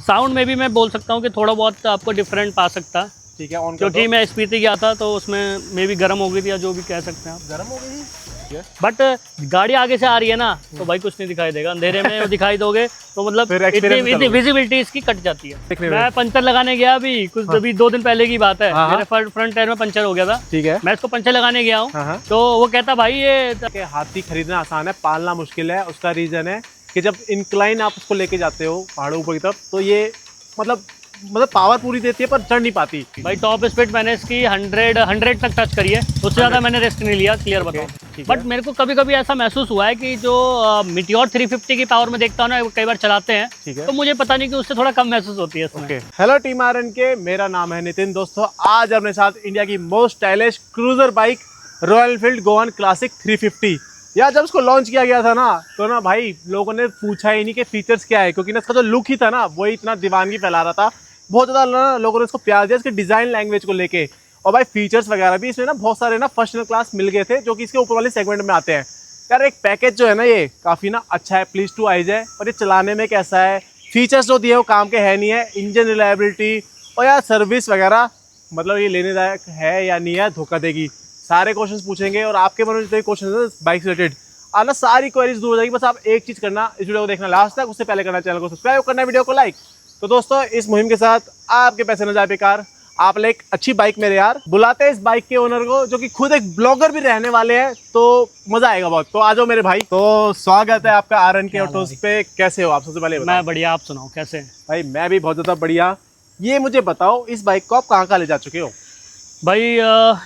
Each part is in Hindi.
साउंड में भी मैं बोल सकता हूँ कि थोड़ा बहुत आपको डिफरेंट पा सकता है। ठीक है, ऑन क्योंकि मैं स्पीति गया था तो उसमें मे भी गर्म हो गई थी या जो भी कह सकते हैं आप। गर्म हो गई थी। बट गाड़ी आगे से आ रही है ना तो भाई कुछ नहीं दिखाई देगा, अंधेरे में दिखाई दोगे तो मतलब इतनी विजिबिलिटी इसकी कट जाती है। मैं पंचर लगाने गया अभी कुछ अभी 2 दिन पहले की बात है। मेरे फ्रंट टायर में पंचर हो गया था। ठीक है, मैं इसको पंचर लगाने गया हूँ तो वो कहता भाई ये हाथी खरीदना आसान है, पालना मुश्किल है। उसका रीजन है कि जब इंक्लाइन आप उसको लेके जाते हो पहाड़ों ऊपर की तरफ तो ये मतलब पावर पूरी देती है पर चढ़ नहीं पाती। भाई टॉप स्पीड मैंने इसकी 100 तक टच करी है, उससे ज़्यादा मैंने रिस्क नहीं लिया, क्लियर बताऊं। बट मेरे को कभी कभी ऐसा महसूस हुआ है कि जो मीटियोर 350 की पावर में देखता हूँ ना, कई बार चलाते हैं तो मुझे पता नहीं कि उससे थोड़ा कम महसूस होती है इसमें। हेलो टीम आयरन के, मेरा नाम है नितिन। दोस्तों आज अपने साथ इंडिया की most stylish cruiser bike royal Enfield Goan classic 350। यार जब उसको लॉन्च किया गया था ना तो ना भाई लोगों ने पूछा ही नहीं कि फीचर्स क्या है, क्योंकि ना इसका जो लुक ही था ना वही इतना दीवानगी फैला रहा था। बहुत ज़्यादा लोगों ने इसको प्यार दिया इसके डिज़ाइन लैंग्वेज को लेके, और भाई फीचर्स वगैरह भी इसमें ना बहुत सारे ना फर्स्ट क्लास मिल गए थे जो कि इसके ऊपर वाले सेगमेंट में आते हैं। यार एक पैकेज जो है ना ये काफ़ी ना अच्छा है, प्लीज टू आइज है, पर ये चलाने में कैसा है, फीचर्स जो दिए वो काम के है नहीं है, इंजन रिलायबिलिटी और यार सर्विस वगैरह मतलब ये लेने लायक है या नहीं है, धोखा देगी। सारे क्वेश्चंस पूछेंगे और आपके मन में जितने क्वेश्चन है बाइक से रिलेटेड आना सारी क्वेरीज दूर हो जाएगी। बस आप एक चीज़ करना, इस वीडियो को देखना लास्ट तक, उससे पहले करना चैनल को सब्सक्राइब करना, वीडियो को लाइक। तो दोस्तों इस मुहिम के साथ आपके पैसे न जाए बेकार, आप ले एक अच्छी बाइक मेरे यार। बुलाते हैं इस बाइक के ओनर को जो कि खुद एक ब्लॉगर भी रहने वाले हैं, तो मजा आएगा बहुत। तो आ जाओ मेरे भाई। तो स्वागत है आपका आरएन के ऑटोज पे। कैसे हो आप, सबसे पहले बताओ। मैं बढ़िया, आप सुनाओ कैसे? भाई मैं भी बहुत ज़्यादा बढ़िया। ये मुझे बताओ इस बाइक को आप कहाँ कहाँ ले जा चुके हो? भाई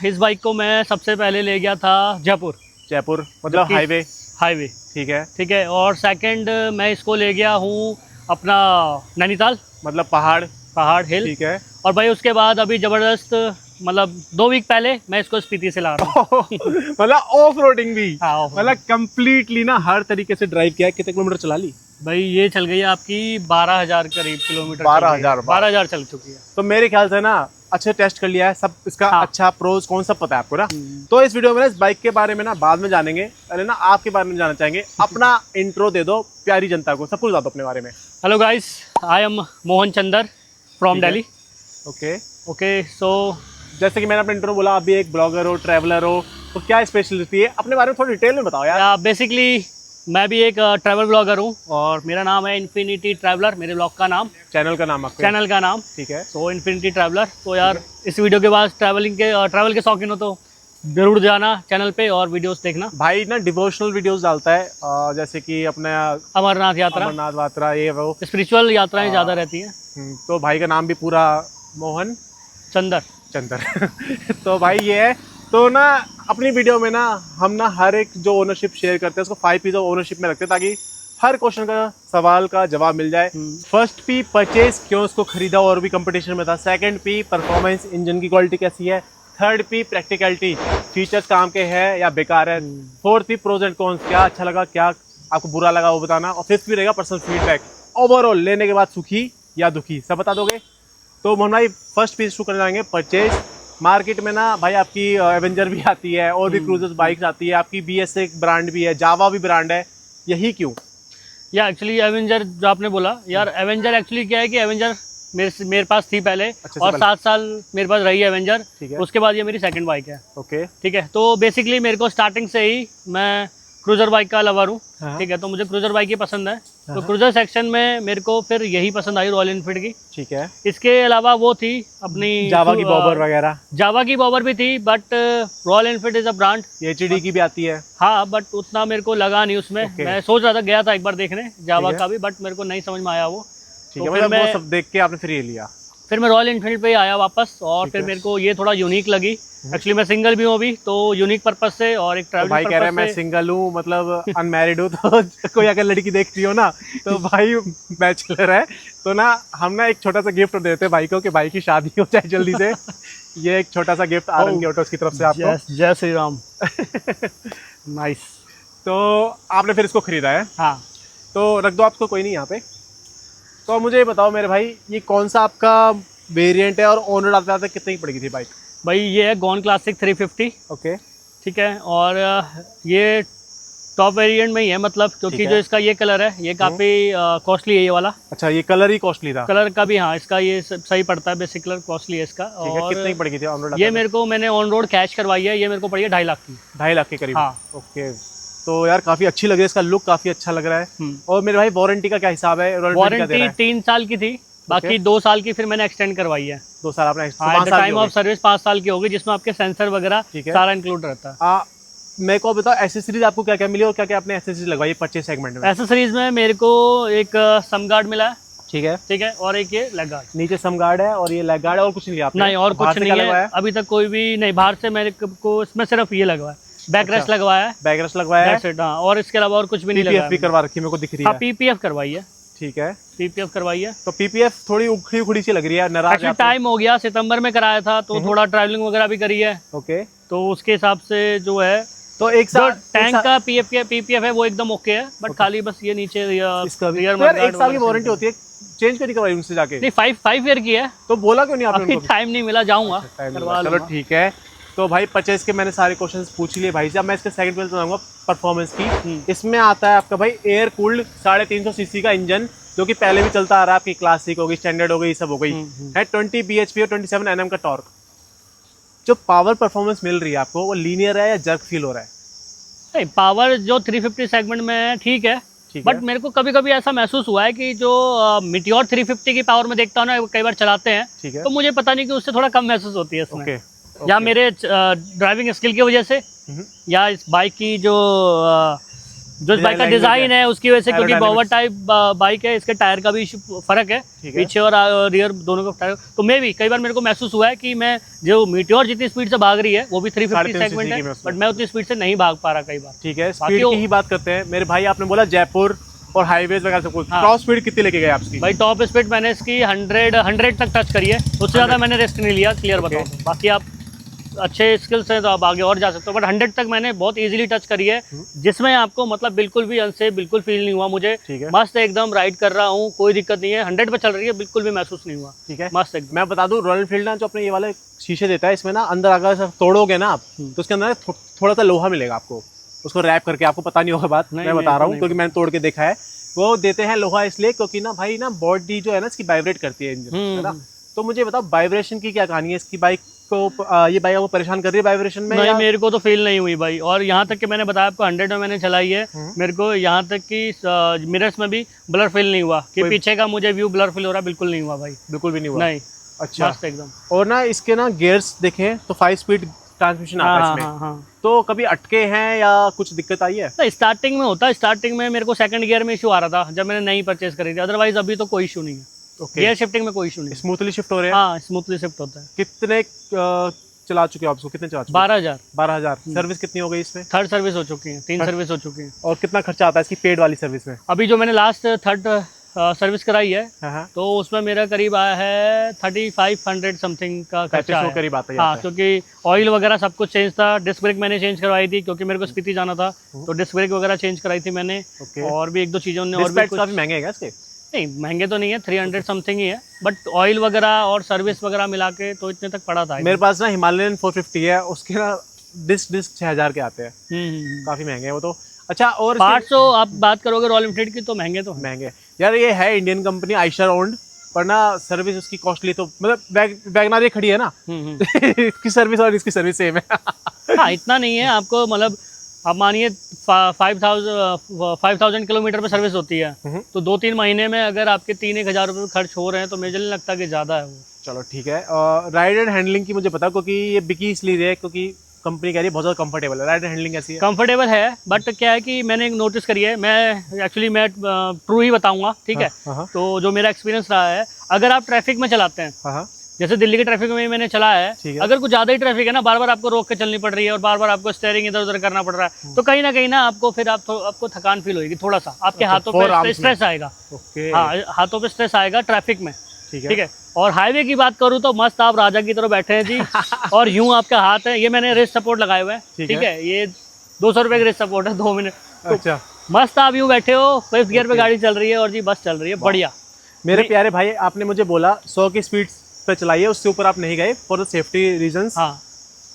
इस बाइक को मैं सबसे पहले ले गया था जयपुर मतलब हाईवे। ठीक है। और सेकंड मैं इसको ले गया हूँ अपना नैनीताल, मतलब पहाड़ हिल। ठीक है। और भाई उसके बाद अभी जबरदस्त मतलब 2 वीक पहले मैं इसको स्पीति से ला रहा हूँ। मतलब ऑफ रोडिंग भी, हाँ, मतलब कंप्लीटली ना हर तरीके से ड्राइव किया है। कितने किलोमीटर चला ली? भाई ये चल गई है आपकी 12,000 करीब किलोमीटर। 12,000 चल चुकी है। तो मेरे ख्याल से ना अच्छे टेस्ट कर लिया है सब, इसका अच्छा प्रोज कौन सा पता है आपको ना। तो इस वीडियो में इस बाइक के बारे में ना बाद में जानेंगे, पहले ना आपके बारे में जानना चाहेंगे। अपना इंट्रो दे दो प्यारी जनता को, सब कुछ बता दो अपने बारे में। Hello guys, I am Mohan Chander from Delhi. Okay so जैसे कि मैंने अपना इंट्रो बोला, आप भी एक ब्लॉगर हो, ट्रैवलर हो, तो क्या स्पेशलिटी है अपने बारे में थोड़ा डिटेल में बताओ यार। बेसिकली मैं भी एक ट्रैवल ब्लॉगर हूँ और मेरा नाम है इन्फिनिटी ट्रैवलर, मेरे ब्लॉग का नाम, चैनल का नाम। ठीक है। सो इन्फिनिटी ट्रैवलर। तो यार इस वीडियो के बाद ट्रैवल के शौकीन हो तो जरूर जाना चैनल पे और वीडियोस देखना। भाई ना डिवोशनल वीडियोस डालता है, जैसे कि अपने अमरनाथ यात्रा, ये वो स्पिरिचुअल यात्राएं ज़्यादा रहती हैं। तो भाई का नाम भी पूरा मोहन चंदर। तो भाई ये है। तो ना अपनी वीडियो में ना हम ना हर एक जो ओनरशिप शेयर करते हैं उसको 5 पीस ऑफ ओनरशिप में रखते हैं, ताकि हर क्वेश्चन का सवाल का जवाब मिल जाए। फर्स्ट पी परचेज, क्यों उसको खरीदा और भी कंपटीशन में था। सेकंड पी परफॉर्मेंस, इंजन की क्वालिटी कैसी है। थर्ड पी प्रैक्टिकलिटी, फीचर्स काम के हैं या बेकार है। Fourth P pros and cons, क्या अच्छा लगा क्या आपको बुरा लगा वो बताना। और फिफ्थ पी रहेगा पर्सनल फीडबैक, ओवरऑल लेने के बाद सुखी या दुखी सब बता दोगे। तो मोहन भाई फर्स्ट पीस शुरू करने जाएंगे परचेज। मार्केट में ना भाई आपकी एवेंजर भी आती है और भी क्रूजर्स बाइक्स आती है, आपकी BS एक ब्रांड भी है, जावा भी ब्रांड है, यही क्यों? या एक्चुअली एवेंजर जो आपने बोला यार, एवेंजर एक्चुअली क्या है कि एवेंजर मेरे पास थी पहले और 7 साल मेरे पास रही एवेंजर। उसके बाद ये मेरी सेकंड बाइक है। ओके ठीक है। तो बेसिकली मेरे को स्टार्टिंग से ही मैं क्रूजर बाइक का लवर हूँ। ठीक है। तो मुझे क्रूजर बाइक ही पसंद है। तो क्रूजर सेक्शन में मेरे को फिर यही पसंद आई, रॉयल एनफील्ड की। ठीक है। इसके अलावा वो थी अपनी जावा की बॉबर वगैरह। जावा की बॉबर भी थी, but royal Enfield is a brand. HD की भी आती है। हाँ, बट उतना मेरे को लगा नहीं उसमें। मैं सोच रहा था, गया था एक बार देखने जावा का भी, बट मेरे को नहीं समझ में आया वो। ठीक है, मतलब वो सब देख के आपने फिर ये लिया। फिर मैं रॉयल एनफील्ड पे आया वापस, और फिर मेरे को ये थोड़ा यूनिक लगी। एक्चुअली मैं सिंगल भी हूँ अभी, तो यूनिक पर्पस से और एक ट्रैवल भाई कह रहा है मैं सिंगल हूँ, मतलब अनमैरिड हूँ। तो कोई अगर लड़की देखती हो ना तो भाई बैचलर है तो ना हम ना एक छोटा सा गिफ्ट देते हैं भाई को कि भाई की शादी हो जाए जल्दी से। ये एक छोटा सा गिफ्ट आरएन ऑटोस की तरफ से आपको। जय श्री राम। नाइस। तो आपने फिर इसको खरीदा है? हाँ। तो रख दो आपको, कोई नहीं यहाँ पे। तो मुझे ये बताओ मेरे भाई, ये कौन सा आपका वेरिएंट है और ओनर आते आते कितने की पड़ेगी थी बाइक? भाई ये है गोवन क्लासिक 350। ओके। ठीक है। और ये टॉप वेरिएंट में ही है, मतलब क्योंकि जो इसका ये कलर है ये काफी कॉस्टली है ये वाला। अच्छा, ये कलर ही कॉस्टली था। कलर का भी हाँ, इसका ये सही पड़ता है, बेसिक कलर कॉस्टली है इसका। और कितने की पड़ी थी ऑन रोड? ये मैंने ऑन रोड कैश करवाई है, ये मेरे को पड़ी है 2.5 लाख की। 2.5 लाख के करीब। हाँ। ओके, तो यार काफी अच्छी लग रही है, इसका लुक काफी अच्छा लग रहा है। और मेरे भाई वारंटी का क्या हिसाब है? वारंटी 3 साल की थी, बाकी 2 साल की फिर मैंने एक्सटेंड करवाई है। 2 साल आपने टाइम ऑफ सर्विस 5 साल की होगी, जिसमें आपके सेंसर वगैरह सारा इंक्लूड रहता है। मेरे को बताओ एसेसरीज आपको क्या क्या मिली और क्या क्या आपने एसेसरीज लगवाई परचेज सेगमेंट में? एसेसरीज में मेरे को एक सम गार्ड मिला है। ठीक है, और एक ये लेग गार्ड। नीचे सम गार्ड है और ये लेग गार्ड है, और कुछ नहीं लिया आपने? नहीं, और कुछ नहीं है अभी तक, कोई भी नहीं बाहर से। मेरे को इसमें सिर्फ ये लगवाया, बैक रेस्ट लगवाया है। बैक रेस्ट लगवाया है, और इसके अलावा और कुछ भी नहीं लगाया। पीपीएफ भी करवा रखी है, मेरे को दिख रही है। पीपीएफ करवाई है। ठीक है, पीपीएफ करवाई है। तो पीपीएफ थोड़ी उखड़ी उखड़ी सी लग रही है, नाराज है? टाइम हो गया, सितंबर में कराया था, तो थोड़ा ट्रैवलिंग वगैरह भी करी है। ओके, तो उसके हिसाब से जो है, तो एक साल टैंक का पीपीएफ है वो एकदम ओके है, बट खाली बस ये नीचे इसका भी यार 1 साल की वारंटी होती है, चेंज क्यों नहीं करवाई उनसे जाके? नहीं, 5 ईयर की है। तो बोला क्यों नहीं आपने उनको? टाइम नहीं मिला, जाऊंगा करवा लूंगा। चलो ठीक है। तो भाई परचेज के मैंने सारे क्वेश्चंस पूछ लिए भाई से। अब मैं इसके सेकंड पे बताऊंगा परफॉर्मेंस की। इसमें आता है आपका भाई एयर कूल्ड 350 सीसी का इंजन, जो कि पहले भी चलता आ रहा है, आपकी क्लासिक हो गई, स्टैंडर्ड हो गई, ये सब हो गई है। 20 bhp और 27 Nm का टॉर्क। जो पावर परफॉर्मेंस मिल रही है आपको, वो लीनियर है या जर्क फील हो रहा है? नहीं, पावर जो 350 सेगमेंट में है ठीक है, बट मेरे को कभी कभी ऐसा महसूस हुआ है कि जो मीटियोर 350 की पावर में देखता हूँ ना, कई बार चलाते हैं, तो मुझे पता नहीं कि उससे थोड़ा कम महसूस होती है इसमें। या मेरे ड्राइविंग स्किल की वजह से, या इस बाइक की जो इस बाइक का डिजाइन है उसकी वजह से, क्योंकि बॉवर टाइप बाइक है, इसके टायर का भी फर्क है, पीछे और रियर दोनों का टायर। तो मैं भी कई बार मेरे को महसूस हुआ है कि मैं जो मीटियोर जितनी स्पीड से भाग रही है, वो भी 350 सेगमेंट है, बट मैं उतनी स्पीड से नहीं भाग पा रहा कई बार। ठीक है, स्पीड की ही बात करते हैं मेरे भाई। आपने बोला जयपुर और हाईवेज वगैरह सब कुछ, टॉप स्पीड कितनी लेके गए आपकी? भाई टॉप स्पीड मैंने इसकी 100 तक टच करी है, उससे ज्यादा मैंने रिस्क नहीं लिया, क्लियर बताऊं। बाकी आप अच्छे स्किल्स हैं तो आप आगे और जा सकते हो, बट 100 तक मैंने बहुत इजीली टच करी है, जिसमें आपको मतलब बिल्कुल भी अनसेफ बिल्कुल फील नहीं हुआ मुझे। मस्त एकदम राइड कर रहा हूँ, कोई दिक्कत नहीं है, 100 पे चल रही है, बिल्कुल भी महसूस नहीं हुआ। ठीक है, मस्त एकदम। मैं बता दूं, रॉयल एनफील्ड ना जो अपने ये वाले शीशे देता है, इसमें ना अंदर अगर तोड़ोगे ना आप, तो उसके अंदर थोड़ा सा लोहा मिलेगा आपको, उसको रैप करके। आपको पता नहीं होगा बात, मैं बता रहा हूँ क्योंकि मैंने तोड़ के देखा है। वो देते हैं लोहा इसलिए क्योंकि ना भाई ना बॉडी जो है ना इसकी वाइब्रेट करती है इंजन, है ना। तो मुझे बताओ वाइब्रेशन की क्या कहानी है इसकी? बाइक को ये बाइक आपको परेशान कर रही है वाइब्रेशन में? नहीं, मेरे को तो फील नहीं हुई भाई। और यहाँ तक कि मैंने बताया आपको 100 में मैंने चलाई है, मेरे को यहाँ तक कि मिरर्स में भी ब्लर फील नहीं हुआ कि पीछे का मुझे व्यू ब्लर फील हो रहा है, बिल्कुल नहीं हुआ भाई, बिल्कुल भी नहीं हुआ। नहीं, अच्छा एकदम। और ना इसके ना गियर्स देखें तो 5 स्पीड ट्रांसमिशन आता है इसमें। तो कभी अटके हैं या कुछ दिक्कत आई है? तो स्टार्टिंग में होता है, स्टार्टिंग में मेरे को सेकंड गियर में इशू आ रहा था जब मैंने नई परचेज करी थी, अदरवाइज अभी तो कोई इशू नहीं है। गियर शिफ्टिंग में कोई इशू नहीं, स्मूथली शिफ्ट हो रहे हैं। हाँ, स्मूथली शिफ्ट होता है। कितने चला चुके हो आप इसको? कितने चला चुके? 12,000। सर्विस कितनी हो गई इसमें? 3rd सर्विस हो चुकी है, 3 सर्विस हो चुकी है। और कितना खर्चा आता है इसकी पेड वाली सर्विस में? अभी जो मैंने लास्ट 3rd सर्विस कराई है, तो उसमें मेरा करीब आया है 3500 समथिंग का खर्चा है। करीब आता है। हाँ, क्योंकि ऑयल वगैरह सब कुछ चेंज था, डिस्क ब्रेक मैंने चेंज करवाई थी क्योंकि मेरे को स्पीति जाना था, तो डिस्क ब्रेक वगैरह चेंज कराई थी मैंने। और भी 1-2 चीज़ों ने और भी काफी महंगे हैं इसके? नहीं, महंगे तो नहीं है, 300 समथिंग ही है, बट ऑयल वगैरह और सर्विस वगैरह मिला के तो इतने तक पड़ा था। मेरे पास ना हिमालयन 450 है, उसके ना डिस्क 6000 के आते हैं। काफी महंगे हैं वो तो। अच्छा, और पार्ट्स तो आप बात करोगे रॉयल एनफील्ड की तो महंगे तो महंगे यार। ये है इंडियन कंपनी, आइशर ओन्ड, पर ना सर्विस उसकी कॉस्टली। तो मतलब वैगनआर ये खड़ी है ना, इसकी सर्विस और इसकी सर्विस सेम है। हाँ, इतना नहीं है आपको, मतलब आप मानिए 5000 किलोमीटर पे सर्विस होती है, तो 2-3 महीने में अगर आपके 3-1 हज़ार रुपये खर्च हो रहे हैं तो मुझे नहीं लगता कि ज़्यादा है वो। चलो ठीक है। राइड एंड हैंडलिंग की मुझे पता, क्योंकि ये बिकी इसलिए है क्योंकि कंपनी कह रही है बहुत ज़्यादा कंफर्टेबल है। राइड एंड हैंडलिंग कैसी है? कंफर्टेबल है, बट क्या है कि मैंने एक नोटिस करी है, मैं ट्रू ही बताऊंगा, ठीक है। तो जो मेरा एक्सपीरियंस रहा है, अगर आप ट्रैफिक में चलाते हैं, जैसे दिल्ली के ट्रैफिक में मैंने चला है, अगर कुछ ज्यादा ही ट्रैफिक है ना, बार बार आपको रोक के चलनी पड़ रही है और बार बार आपको स्टीयरिंग इधर उधर करना पड़ रहा है, तो कहीं ना आपको फिर आपको थकान फील होगी, थोड़ा सा आपके हाथों पे स्ट्रेस आएगा। हाँ, हाथों पे स्ट्रेस आएगा ट्रैफिक में, ठीक है। और हाईवे की बात करूँ तो मस्त आप राजा की तरह बैठे हैं जी, और यूं आपका हाथ है, ये मैंने रेस्ट सपोर्ट लगाए हुए हैं, ठीक है। ये 200 रुपए का रेस्ट सपोर्ट है, 2 मिनट। अच्छा, मस्त आप यूं बैठे हो, 5th गियर पे गाड़ी चल रही है और जी बस चल रही है, बढ़िया। मेरे प्यारे भाई, आपने मुझे बोला 100 की स्पीड पे चलाइए, उससे ऊपर आप नहीं गए फॉर द सेफ्टी रीजंस। हाँ,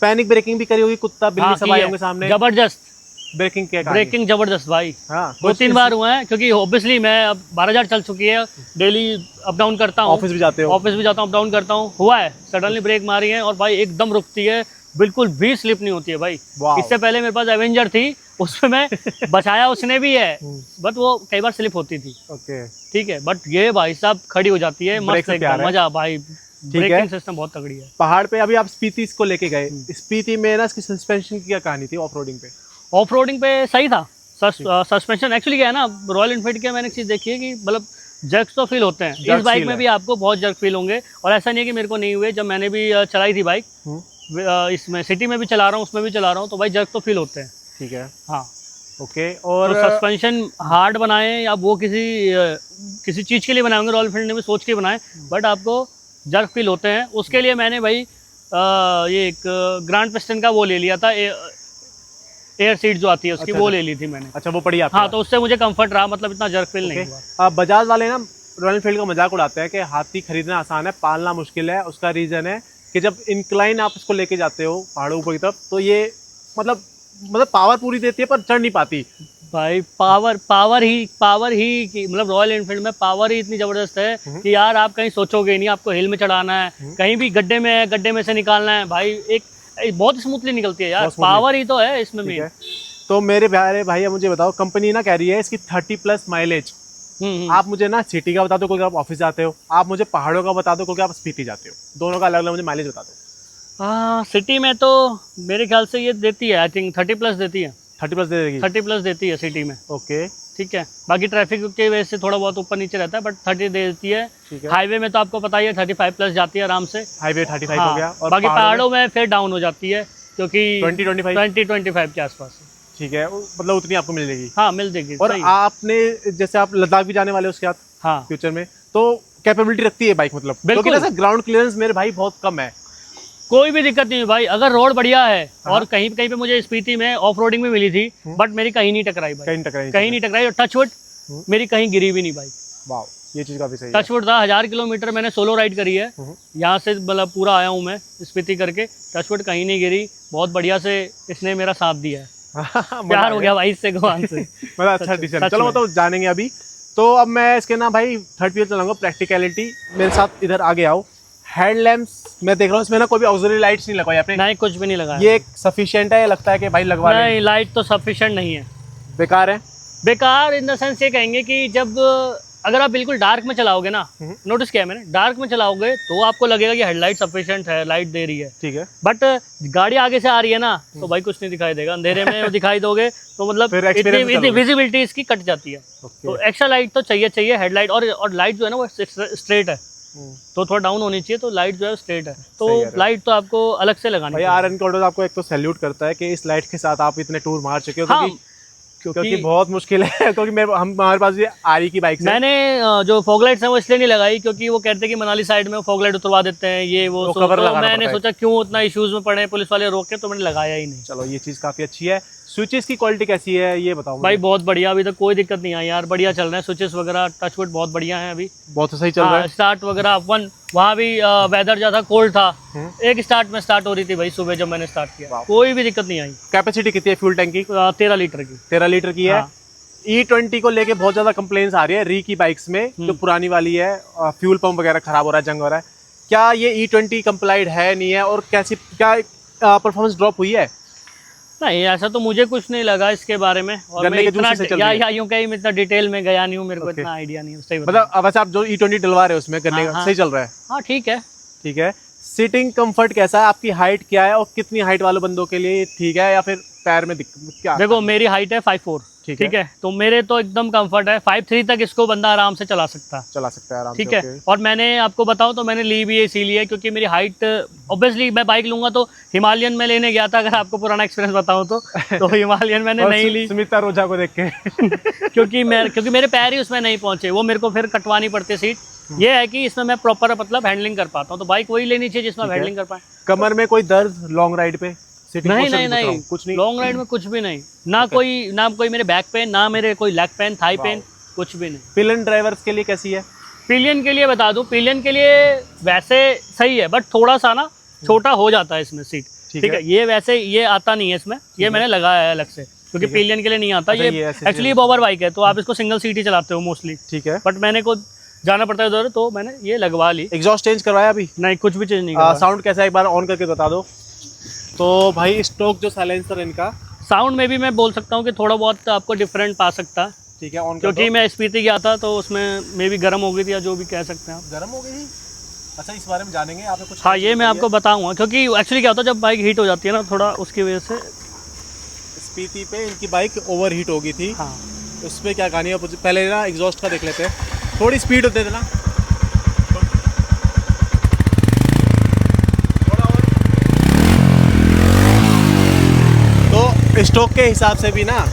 पैनिक ब्रेकिंग भी करी होगी, कुत्ता बिल्ली सब आए होंगे सामने, जबरदस्त ब्रेकिंग क्या कहानी? ब्रेकिंग जबरदस्त भाई। हाँ, 2-3 बार हुए हैं, क्योंकि ऑब्वियसली मैं अब 12,000 चल चुकी है, डेली अप डाउन करता हूँ, ऑफिस भी जाते हो? ऑफिस भी जाता हूँ, अप डाउन करता हूँ। हुआ है सडनली ब्रेक मारी है और भाई एकदम रुकती है, बिल्कुल भी स्लिप नहीं होती है भाई। वाह। इससे पहले मेरे पास एवेंजर थी, उसमें मैं बचाया उसने भी है, बट वो कई बार स्लिप होती थी। ओके, ठीक है, बट ये भाई साहब खड़ी हो जाती है, ब्रेक मस्त से प्यार एकदम है। मजा भाई। ठीक है। ब्रेकिंग सिस्टम बहुत तगड़ी है। पहाड़ पे अभी आप स्पीति इसको लेके गए, स्पीति में ना इसकी सस्पेंशन की क्या कहानी थी ऑफ रोडिंग पे? ऑफ रोडिंग पे सही था। सस्पेंशन एक्चुअली क्या है ना, रॉयल एनफील्ड के मैंने एक चीज़ देखी है कि मतलब जर्क्स तो फील होते हैं, इस बाइक में भी आपको बहुत जर्क फील होंगे। और ऐसा नहीं है कि मेरे को नहीं हुए, जब मैंने भी चलाई थी बाइक, इसमें सिटी में भी चला रहा हूँ, उसमें भी चला रहा हूँ, तो भाई जर्क तो फील होते हैं। ठीक है, हाँ। ओके। और तो सस्पेंशन हार्ड बनाए या वो किसी चीज़ के लिए बनाए होंगे, रॉयल एनफील्ड ने भी सोच के बनाए, बट आपको जर्क फील होते हैं। उसके लिए मैंने भाई ये एक ग्रैंड पिस्टन का वो ले लिया था, एयर सीट जो आती है उसकी, वो ले ली थी मैंने। अच्छा, वो पड़ी आपके हाँ, पास? तो उससे मुझे कंफर्ट रहा, मतलब इतना जर्क फील नहीं हुआ। बजाज वाले ना रॉयल एनफील्ड का मजाक उड़ाते हैं कि हाथी खरीदना आसान है, पालना मुश्किल है। उसका रीजन है कि जब इंक्लाइन आप उसको लेके जाते हो पहाड़ों ऊपर की तरफ, तो ये मतलब पावर पूरी देती है पर चढ़ नहीं पाती भाई। पावर ही मतलब रॉयल एनफील्ड में पावर ही इतनी जबरदस्त है कि यार आप कहीं सोचोगे नहीं, आपको हिल में चढ़ाना है, कहीं भी गड्ढे में से निकालना है भाई, एक बहुत स्मूथली निकलती है यार, पावर ही तो है इसमें मेन। तो मेरे प्यारे भाई मुझे बताओ, कंपनी ना कह रही है इसकी 30+ माइलेज। आप मुझे ना सिटी का बता दो क्योंकि आप ऑफिस जाते हो, आप मुझे पहाड़ों का बता दो क्योंकि आप स्पीति जाते हो, दोनों का अलग अलग मुझे माइलेज बता दो। हाँ, सिटी में तो मेरे ख्याल से ये देती है, आई थिंक 30+ देती है। 30+ दे देगी? 30+ देती है सिटी में। ओके, ठीक है, बाकी ट्रैफिक की वजह से थोड़ा बहुत ऊपर नीचे रहता है, बट 30 दे देती है। हाईवे में तो आपको पता ही है 35+ जाती है आराम से। हाईवे 35 हाँ, हो गया, और बाकी पहाड़ों में फिर डाउन हो जाती है, क्योंकि 20-25 के आसपास। ठीक है, मतलब उतनी आपको मिल जाएगी? हाँ, मिल जाएगी। और आपने जैसे आप लद्दाख भी जाने वाले हो उसके बाद, हाँ, फ्यूचर में, तो कैपेबिलिटी रखती है बाइक, मतलब क्योंकि ना ग्राउंड क्लियरेंस मेरे भाई बहुत कम है। कोई भी दिक्कत नहीं है भाई, अगर रोड बढ़िया है। और कहीं पे मुझे स्पीति में ऑफ रोडिंग भी मिली थी, बट मेरी कहीं नहीं टकराई भाई, कहीं नहीं टकराई। और टचवुड मेरी कहीं गिरी भी नहीं भाई। वाह, ये चीज काफी सही है। टचवुड था, 1000 किलोमीटर मैंने सोलो राइड करी है, यहाँ से मतलब पूरा आया हूँ मैं स्पीति करके, टचवुड कहीं नहीं गिरी। बहुत बढ़िया से इसने मेरा साथ दिया है। प्यार हो गया भाई इससे, भगवान से। मतलब अच्छा डिसीजन। चलो तो जानेंगे अभी। तो अब मैं इसके ना भाई थर्ड व्हील चलाऊंगा, प्रैक्टिकलिटी। मेरे साथ इधर आगे आओ। हेडलैम्प्स मैं देख रहा हूँ, इसमें ना कोई भी ऑक्सिलरी लाइट्स नहीं लगाई आपने? नहीं, कुछ भी नहीं लगाया। ये सफिशिएंट है या लगता है कि भाई लगवा लें? नहीं, लाइट तो सफिशिएंट नहीं है, बेकार है। बेकार इन द सेंस ये कहेंगे कि जब अगर आप बिल्कुल डार्क में चलाओगे ना, नोटिस किया मैंने, डार्क में चलाओगे तो आपको लगेगा कि हेडलाइट सफिशिएंट है, लाइट दे रही है। ठीक है, बट गाड़ी आगे से आ रही है ना, तो भाई कुछ नहीं दिखाई देगा, अंधेरे में दिखाई दोगे तो मतलब इतनी विजिबिलिटी इसकी कट जाती है। तो एक्स्ट्रा लाइट तो चाहिए हेडलाइट। और लाइट जो है ना वो स्ट्रेट है, तो थोड़ा डाउन होनी चाहिए, तो लाइट जो है स्ट्रेट है, तो लाइट तो आपको अलग से लगानी है। आर एन ऑटोज आपको एक तो सैल्यूट करता है कि इस लाइट के साथ आप इतने टूर मार चुके हो। क्योंकि बहुत मुश्किल है, क्योंकि हमारे पास ये आरी की बाइक है। मैंने जो फॉग लाइट्स हैं वो इसलिए नहीं लगाई क्योंकि वो कहते हैं कि मनाली साइड में फॉग लाइट उतरवा देते हैं, ये वो तो मैंने सोचा क्यों उतना इश्यूज में पड़े, पुलिस वाले रोके, तो मैंने लगाया ही नहीं। चलो, ये चीज़ काफ़ी अच्छी है। स्विचेस की क्वालिटी कैसी है ये बताओ भाई? बहुत बढ़िया, अभी तक कोई दिक्कत नहीं आई यार, बढ़िया चल रहे हैं स्विचेस वगैरह, टचवुड बहुत बढ़िया है अभी, बहुत सही चल रहा है। स्टार्ट वगैरह वहाँ भी वेदर ज़्यादा कोल्ड था, एक स्टार्ट में स्टार्ट हो रही थी भाई सुबह जब मैंने स्टार्ट किया, कोई भी दिक्कत नहीं आई। कैपेसिटी कितनी है फ्यूल टैंक की? 13 लीटर की। 13 लीटर की है। E20 को लेके बहुत ज्यादा कंप्लेंट्स आ रही है री की बाइक्स में, जो पुरानी वाली है, फ्यूल पंप वगैरह खराब हो रहा है, जंग हो रहा है। क्या ये E20 कंप्लाइड है नहीं है, और कैसी क्या परफॉर्मेंस ड्रॉप हुई है? नहीं, ऐसा तो मुझे कुछ नहीं लगा इसके बारे में, और मैं इतना यूं कहीं मैं इतना डिटेल में गया नहीं हूँ, मेरे को इतना आइडिया नहीं है। मतलब वैसे आप जो E20 डलवा रहे हो उसमें गन्ने का सही चल रहा है? हाँ, ठीक है। ठीक है। सीटिंग कंफर्ट कैसा है? आपकी हाइट क्या है और कितनी हाइट वाले बंदों के लिए ठीक है, या फिर पैर में क्या? देखो, मेरी हाइट है 5'4", ठीक है, तो मेरे तो एकदम कंफर्ट है। 5'3" तक इसको बंदा आराम से चला सकता है आराम से। ठीक है, और मैंने आपको बताऊं तो मैंने ली भी इसीलिए क्योंकि मेरी हाइट, ऑब्वियसली मैं बाइक लूंगा तो हिमालयन में लेने गया था, अगर आपको पुराना एक्सपीरियंस बताऊं तो हिमालयन मैंने नहीं ली सुमिता रोजा को देख के क्योंकि मेरे पैर ही उसमें नहीं पहुंचे, वो मेरे को फिर कटवानी पड़ती सीट। ये है कि इसमें मैं प्रॉपर मतलब हैंडलिंग कर पाता हूँ, तो बाइक वही लेनी चाहिए जिसमें हैंडलिंग कर पाए। कमर में कोई दर्द लॉन्ग राइड पे? नहीं, कुछ नहीं, लॉन्ग राइड में कुछ भी नहीं, ना कोई मेरे बैक पेन, ना मेरे कोई लेग पेन, थाई पेन, कुछ भी नहीं। पिलियन ड्राइवर्स के लिए कैसी है? पिलियन के लिए बता दूं, पिलियन के लिए वैसे सही है, बट थोड़ा सा ना छोटा हो जाता है इसमें सीट। ठीक है, ये वैसे ये आता नहीं है इसमें, ये मैंने लगाया है अलग से, क्योंकि पिलियन के लिए नहीं आता। अच्छा, ये एक्चुअली बॉबर बाइक है, तो आप इसको सिंगल सीट ही चलाते हो मोस्टली। ठीक है, बट मैंने को जाना पड़ता है उधर, तो मैंने ये लगवा ली। एग्जॉस्ट चेंज करवाया अभी? नहीं, कुछ भी चेंज नहीं करवाया। साउंड कैसा है एक बार ऑन करके बता दो। तो भाई स्टॉक जो साइलेंसर इनका, साउंड में भी मैं बोल सकता हूँ कि थोड़ा बहुत आपको डिफरेंट पा सकता है। ठीक है, ऑन क्योंकि मैं स्पीति गया था तो उसमें मे भी गर्म हो गई थी, या जो भी कह सकते हैं आप। गर्म हो गई थी? अच्छा, इस बारे में जानेंगे आपने कुछ? हाँ, ये मैं आपको बताऊंगा, क्योंकि एक्चुअली क्या होता है जब बाइक हीट हो जाती है ना थोड़ा, उसकी वजह से। स्पीति पे इनकी बाइक ओवर हीट हो गई थी। हाँ, उसमें क्या कहानी है, पहले ना एग्जॉस्ट का देख लेते हैं। थोड़ी स्पीड होते थे ना, थोड़ा और। तो स्टॉक के हिसाब से भी ना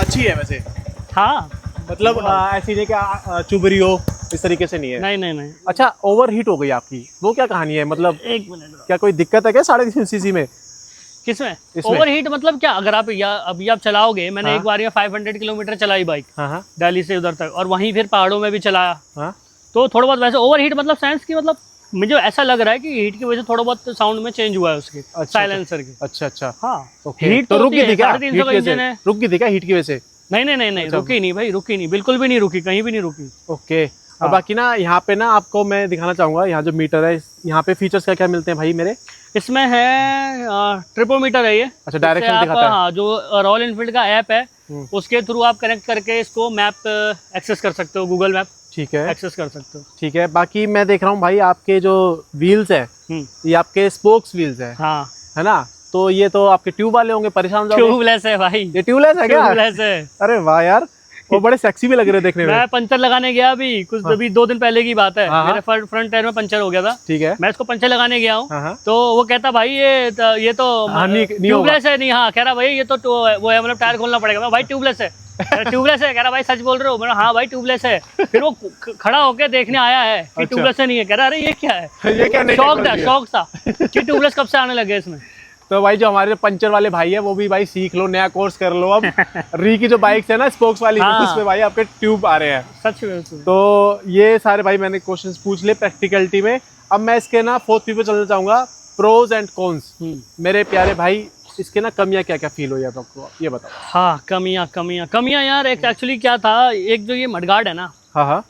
अच्छी है वैसे। हाँ, मतलब ऐसी नहीं कि चुभ रही हो, इस तरीके से नहीं है। नहीं नहीं नहीं। अच्छा, ओवर हीट हो गई आपकी, वो क्या कहानी है? मतलब एक मिनट, क्या कोई दिक्कत है क्या 3.5 सीसी में? किसमें इसमें? ओवर हीट मतलब क्या? अगर आप अभी आप चलाओगे, मैंने हाँ। एक बार 500 किलोमीटर चलाई बाइक हाँ हाँ दिल्ली से उधर तक, और वहीं फिर पहाड़ों में भी चलाया, हाँ। तो थोड़ा बहुत वैसे ओवर हीट मतलब साइंस की, मतलब मुझे ऐसा लग रहा है कि हीट की वजह से थोड़ा बहुत साउंड में चेंज हुआ है उसके साइलेंसर की। अच्छा अच्छा, हाँ, ओके। हीट तो रुक गई थी क्या? 350 का इंजन है। रुक गई थी क्या हीट की वजह से? नहीं नहीं नहीं नहीं, रुकी नहीं भाई, रुकी नहीं, बिल्कुल भी नहीं रुकी, कहीं भी नहीं रुकी। ओके। और बाकी ना यहाँ पे ना आपको मैं दिखाना चाहूंगा, यहाँ जो मीटर है, यहाँ पे फीचर्स क्या क्या मिलते हैं भाई मेरे? इसमें है ट्रिपोमीटर है ये। अच्छा, डायरेक्शन आप, दिखाता है। हाँ, जो रॉयल एनफील्ड का ऐप है उसके थ्रू आप कनेक्ट करके इसको मैप एक्सेस कर सकते हो, गूगल मैप ठीक है, एक्सेस कर सकते हो। ठीक है। बाकी मैं देख रहा हूँ भाई आपके जो व्हील्स है, ये आपके स्पोक्स व्हील्स है, हाँ, है ना? तो ये तो आपके ट्यूब वाले होंगे, परेशान हो जाओगे। ट्यूबलेस है भाई, ये ट्यूबलेस है क्या? ट्यूबलेस है। अरे वाह यार, वो बड़े सेक्सी भी लग रहे देखने में। मैं पंचर लगाने गया अभी कुछ अभी 2 दिन पहले की बात है। हाँ, मेरे फ्रंट टायर में पंचर हो गया था। ठीक है, मैं इसको पंचर लगाने गया हूँ, हाँ हाँ। तो वो कहता भाई ये तो नहीं ट्यूबलेस है। नहीं, हाँ, कह रहा भाई ये तो वो है, मतलब टायर खोलना पड़ेगा। मैं भाई ट्यूबलेस है, ट्यूबलेस है। कह रहा भाई सच बोल रहे हो? मैं हाँ भाई ट्यूबलेस है। फिर वो खड़ा होके देखने आया है कि ट्यूबलेस नहीं है। कह रहा अरे ये क्या है? ये क्या? शौक था कि ट्यूबलेस कब से आने लगे इसमें। तो भाई जो हमारे पंचर वाले भाई है, वो भी भाई सीख लो, नया कोर्स कर लो। अब री की जो बाइक्स है ना स्पोक्स वाली, हाँ। उसमें भाई आपके ट्यूब आ रहे हैं। सच में। तो ये सारे भाई मैंने क्वेश्चंस पूछ ले प्रैक्टिकलिटी में। अब मैं इसके ना 4th पे चलना चाहूंगा, प्रोज एंड कॉन्स। मेरे प्यारे भाई, इसके ना कमियां क्या क्या फील हुई है आपको, ये बताओ। हाँ, कमियां यार, एक्चुअली क्या था, एक जो ये मडगार्ड है ना, हाँ हाँ।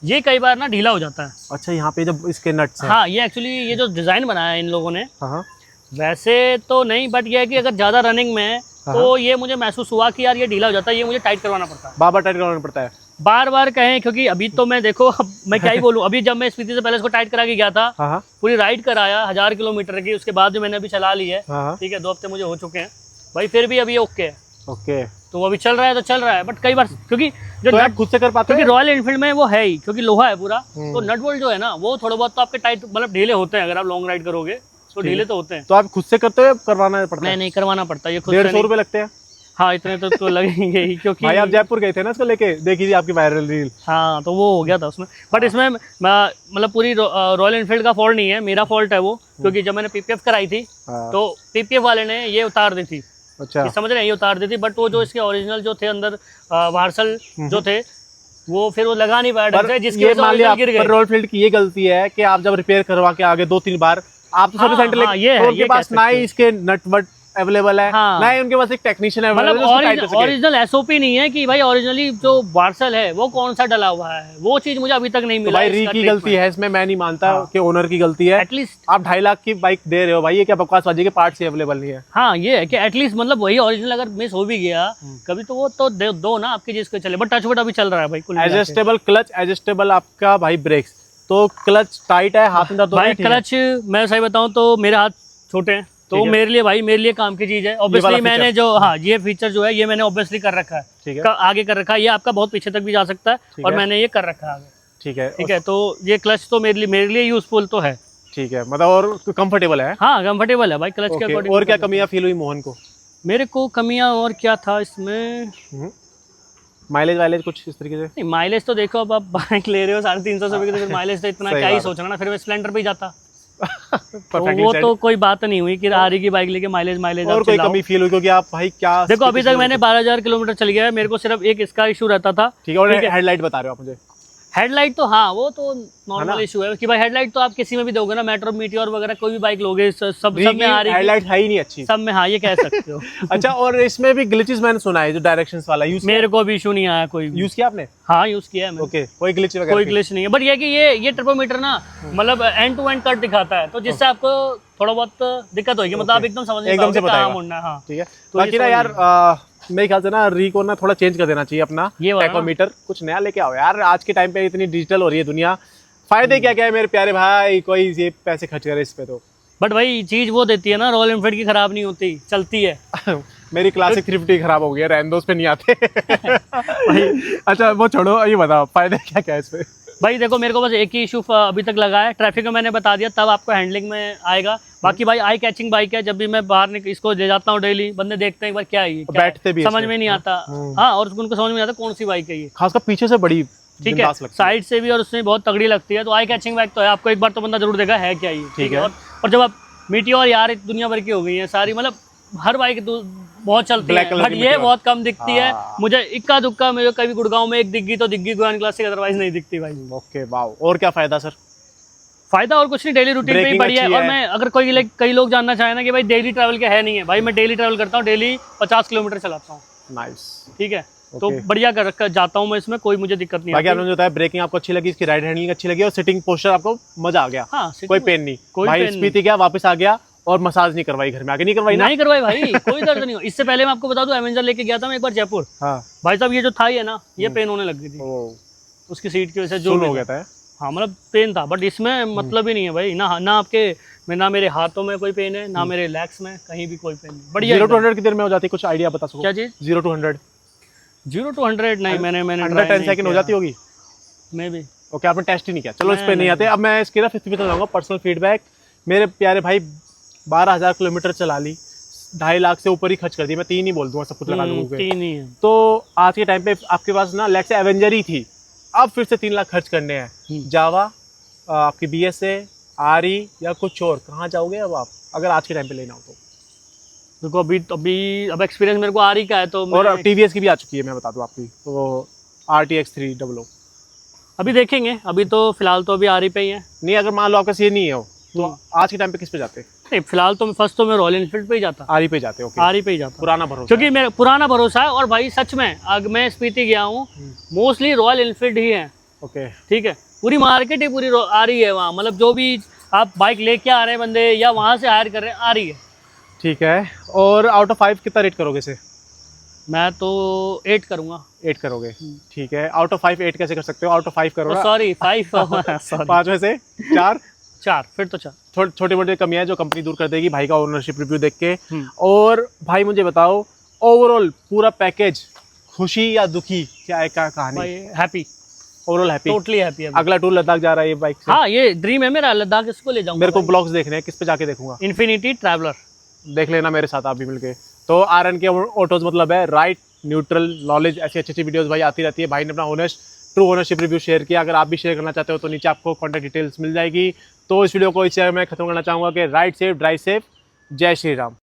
ये कई बार ना ढीला हो जाता है। अच्छा, यहाँ पे जब इसके नट्स हैं। हाँ, ये एक्चुअली ये जो डिजाइन बनाया है इन लोगों ने, हाँ हाँ। वैसे तो नहीं, बट ये है कि अगर ज्यादा रनिंग में है तो ये मुझे महसूस हुआ कि यार ये ढीला हो जाता है, ये मुझे टाइट करवाना पड़ता है, बार टाइट करवाना पड़ता है। बार बार कहें, क्योंकि अभी तो मैं देखो, अब मैं क्या ही बोलूं, अभी जब मैं स्पीति से पहले इसको टाइट करा के गया था, हाँ, पूरी राइड कराया 1000 किलोमीटर की, उसके बाद जो मैंने अभी चला ली है, हाँ, ठीक है, 2 हफ्ते मुझे हो चुके हैं भाई, फिर भी अभी ओके है। ओके, तो अभी चल रहा है तो चल रहा है, बट कई बार क्योंकि जो तो आप खुद से कर पाते क्योंकि हैं? रॉयल एनफील्ड में वो है ही, क्योंकि लोहा है पूरा, तो नट बोल्ट जो है ना वो थोड़ा बहुत तो आपके टाइट, मतलब ढीले होते हैं। अगर आप लॉन्ग राइड करोगे तो ढीले तो होते हैं। तो आप खुद से करते हो, करवाना पड़ता है? नहीं, करवाना पड़ता है ये खुद से। 150 रुपए लगते हैं। हाँ, इतने तो लगेंगे ही, क्योंकि भाई आप जयपुर गए थे ना इसको लेके, देखी थी आपकी वायरल रील। हाँ, तो वो हो गया था उसमें। बट इसमें मतलब पूरी रॉयल एनफील्ड का फॉल्ट नहीं है, मेरा फॉल्ट है वो, क्योंकि जब मैंने पीपीएफ कराई थी तो पीपीएफ वाले ने ये उतार दी थी। अच्छा, ये समझ रहे हैं, ये उतार दी थी, बट वो जो इसके ओरिजिनल जो थे अंदर वार्सल जो थे, वो फिर वो लगा नहीं पाया ढंग से, जिसकी वजह से ओरिजिनल गिर गए। रॉयल फील्ड की ये गलती है कि आप जब रिपेयर करवा के आगे 2-3 बार आप तो सर्विस सेंटर ये उनके पास ना ही इसके नट वट अवेलेबल है, ना ही उनके पास एक टेक्नीशियन मतलब ओरिजिनल एसओपी नहीं है कि भाई ओरिजिनली जो वार्सल है वो कौन सा डला हुआ है, वो चीज मुझे अभी तक नहीं मिला। भाई री की गलती है इसमें, मैं नहीं मानता कि ओनर की गलती है। एटलीस्ट आप 2.5 लाख की बाइक दे रहे हो भाई, ये क्या बकवासबाजी के पार्ट्स ही अवेलेबल नहीं है। हाँ, ये है कि एटलीस्ट मतलब वही ओरिजिनल अगर मिस हो भी गया कभी तो वो तो दो ना आपकी चीज को चले। बट टचवुड अभी चल रहा है भाई। एडजस्टेबल क्लच, एडजस्टेबल आपका भाई ब्रेक्स, तो क्लच टाइट है, हाथ में दर्द भाई क्लच मैं सही बताऊं तो मेरे हाथ छोटे हैं, तो मेरे लिए काम की चीज है। ऑब्वियसली मैंने जो ये फीचर जो है ये मैंने ऑब्वियसली कर रखा है, ठीक है, आगे कर रखा है। ये आपका बहुत पीछे तक भी जा सकता है और मैंने ये कर रखा है आगे, ठीक है। तो ये क्लच तो मेरे लिए यूजफुल तो है, ठीक है, मतलब और कंफर्टेबल है। हाँ, कंफर्टेबल है भाई क्लच के अकॉर्डिंग। और क्या कमियां फील हुई मोहन को? मेरे को कमियां और क्या था इसमें, माइलेज वाइलेज कुछ इस तरीके से? नहीं, माइलेज तो देखो, अब आप बाइक ले रहे हो 350 रुपए की, तो माइलेज तो इतना क्या ही सोचना ना, फिर मैं स्प्लेंडर पे ही जाता। तो वो तो कोई बात नहीं हुई कि आरी की बाइक लेके माइलेज और कोई कमी फील हुई? क्योंकि आप भाई क्या देखो, अभी तक मैंने 12,000 किलोमीटर चल गया है, मेरे को सिर्फ एक इसका इशू रहता था, ठीक है, और हेडलाइट बता रहे हो आप मुझे? हेडलाइट तो हाँ वो तो नॉर्मल इशू है कि भाई हेडलाइट तो आप किसी में भी दोगे ना, मेट्रो मीटियोर वगैरह कोई भी बाइक लोगे सब में आ रही है, हेडलाइट है ही नहीं अच्छी सब में, हाँ ये कह सकते हो। अच्छा, और इसमें भी ग्लिचेस मैंने सुना है, जो डायरेक्शंस वाला यूज मेरे को भी इशू नहीं आया कोई भी। यूज किया आपने? हाँ यूज किया है मैंने। ओके, कोई ग्लिच वगैरह? कोई ग्लिच नहीं है, बट ये कि ये ट्रिपोमीटर ना मतलब एंड टू एंड कट दिखाता है, तो जिससे आपको थोड़ा बहुत दिक्कत होगी, मतलब आप एकदम समझ नहीं एकदम से पाओगे कहाँ बताएगा। मुड़ना है। हाँ ठीक है, तो बाकी ना ये यार मेरे ख्याल से ना री को ना थोड़ा चेंज कर देना चाहिए अपना ये वाला ना। टैकोमीटर, कुछ नया लेके आओ यार। आज के टाइम पे इतनी डिजिटल हो रही है दुनिया, फायदे क्या क्या है मेरे प्यारे भाई, कोई ये पैसे खर्च करे इस पे तो। बट भाई चीज वो देती है ना, रॉयल एनफील्ड की खराब नहीं होती, चलती है। मेरी क्लासिक 350 खराब हो गई है, रहने दो, उस पे नहीं आते। अच्छा वो छोड़ो, ये बताओ फायदे क्या क्या है इस पे? भाई देखो मेरे को बस एक ही इशू अभी तक लगा है, ट्रैफिक में मैंने बता दिया, तब आपको हैंडलिंग में आएगा। बाकी भाई आई कैचिंग बाइक है, जब भी मैं बाहर इसको ले जाता हूँ डेली, बंदे देखते हैं एक बार क्या है ये, क्या बैठते भी है? समझ में नहीं आता। हाँ, और उनको समझ में नहीं आता कौन सी बाइक है ये, खासकर पीछे से बड़ी ठीक है, बिंदास लगती है। साइड से भी और उसमें बहुत तगड़ी लगती है, तो आई कैचिंग बाइक तो है, आपको एक बार तो बंदा जरूर देखा है क्या ये, ठीक है। और जब आप मीटियोर यार दुनिया भर की हो गई है सारी, मतलब हर बाइक बहुत चलती है, बट ये बहुत कम दिखती है मुझे, इक्का दुक्का मुझे कभी गुड़गांव में एक दिखी तो दिखी, गोवान क्लासिक, अदरवाइज नहीं दिखती भाई। ओके वाओ, और क्या फायदा सर? फायदा और कुछ नहीं, डेली रूटीन पे ही बढ़िया है। और मैं अगर कई लोग जानना चाहे ना कि भाई डेली ट्रैवल क्या है, नहीं है भाई, मैं डेली ट्रैवल करता हूँ, डेली 50 किलोमीटर चलाता हूँ। नाइस, ठीक है, तो बढ़िया कर जाता हूँ मैं इसमें, कोई मुझे दिक्कत नहीं। बाकी आपने जो बताया ब्रेकिंग आपको अच्छी लगी, इसकी राइड हैंडलिंग अच्छी लगी, और सिटिंग पोस्चर आपको मजा आ गया। हाँ, कोई पेन नहीं, कोई भाई पेन स्पीति गया वापस आ गया, और मसाज नहीं करवाई घर में आके? नहीं करवाई ना? नहीं करवाई भाई, कोई दर्द नहीं हो। इससे पहले मैं आपको बता दूं, एवेंजर लेके गया था मैं एक बार जयपुर। हाँ भाई साहब ये जो थाई है ना, ये पेन होने लग गई थी उसकी सीट की वजह से, जो हो गया था। हाँ मतलब पेन था, बट इसमें मतलब ही नहीं है भाई, ना आपके में, ना मेरे हाथों में कोई पेन है, ना मेरे लेग्स में, कहीं भी कोई पेन नहीं। बढ़िया। 0 to 100 की देर में हो जाती है? कुछ आइडिया बता सको? क्या चीज? 0 to 100? 0 to 100 नहीं, मैंने अंडर 10 सेकंड हो जाती होगी मे भी। ओके, आपने टेस्ट ही नहीं किया, चलो इस पे नहीं आते। अब मैं इसकी ना 50 पे चलाऊंगा पर्सनल फीडबैक। मेरे प्यारे भाई 12,000 किलोमीटर चला ली, 2.5 लाख से ऊपर ही खर्च कर दी, मैं 3 ही बोल दूंगा, सब कुछ लगा दूंगा। 3 ही है। तो आज के टाइम पे आपके पास ना लेट्स से एवेंजर ही थी, अब फिर से 3 लाख खर्च करने हैं, जावा, आपकी BSA, RE या कुछ और, कहाँ जाओगे अब आप, अगर आज के टाइम पे लेना हो तो? देखो अब एक्सपीरियंस मेरे को RE का है, तो और TVS की भी आ चुकी है, मैं बता दूं आपकी, तो RTX 300। अभी देखेंगे, अभी तो फिलहाल तो अभी RE पे ही है। नहीं, अगर मान लो आपका ये नहीं हो, तो आज के टाइम पे किस पे जाते? नहीं, फिलहाल तो फर्स्ट तो मैं रॉयल एनफील्ड पे ही जाता। RE पे जाते? ओके, RE पे ही जाता, पुराना भरोसा, क्योंकि मेरा पुराना भरोसा है। और भाई सच में अगर मैं स्पीति गया हूँ, मोस्टली रॉयल एनफील्ड ही है। ओके, ठीक है, पूरी मार्केट ही पूरी RE है वहाँ, मतलब जो भी आप बाइक लेके आ रहे हैं बंदे या वहाँ से हायर कर रहे हैं, RE है। ठीक है। और आउट ऑफ 5 कितना रेट करोगे इसे? मैं तो 8 करूंगा। 8 करोगे? ठीक है। आउट ऑफ 5 8 कैसे कर सकते हो? आउट ऑफ 5 करोगे? सॉरी 5 5 में से 4 फिर तो 4। छोटे मोटे कमियां जो कंपनी दूर कर देगी भाई का ओनरशिप रिव्यू देख के। और भाई मुझे बताओ, ओवरऑल पूरा पैकेज खुशी या दुखी, क्या है, क्या कहानी? Happy, overall happy, totally happy. अगला टूर लद्दाख जा रहा है ये बाइक से? हाँ, ये ड्रीम है मेरा, लद्दाख इसको ले जाऊंगा। मेरे को ब्लॉग्स देखने हैं, किस पे जाके देखूंगा? इन्फिनिटी ट्रैवलर देख लेना मेरे साथ आप भी मिलके। तो RN के ऑटोज मतलब है राइट, न्यूट्रल, नॉलेज, ऐसी अच्छी वीडियोस भाई आती रहती है। भाई ने अपना ट्रू ओनरशिप रिव्यू शेयर किया, अगर आप भी शेयर करना चाहते हो तो नीचे आपको कॉन्टैक्ट डिटेल्स मिल जाएगी। तो इस वीडियो को इससे मैं खत्म करना चाहूँगा कि राइड सेफ, ड्राइव सेफ, जय श्री राम।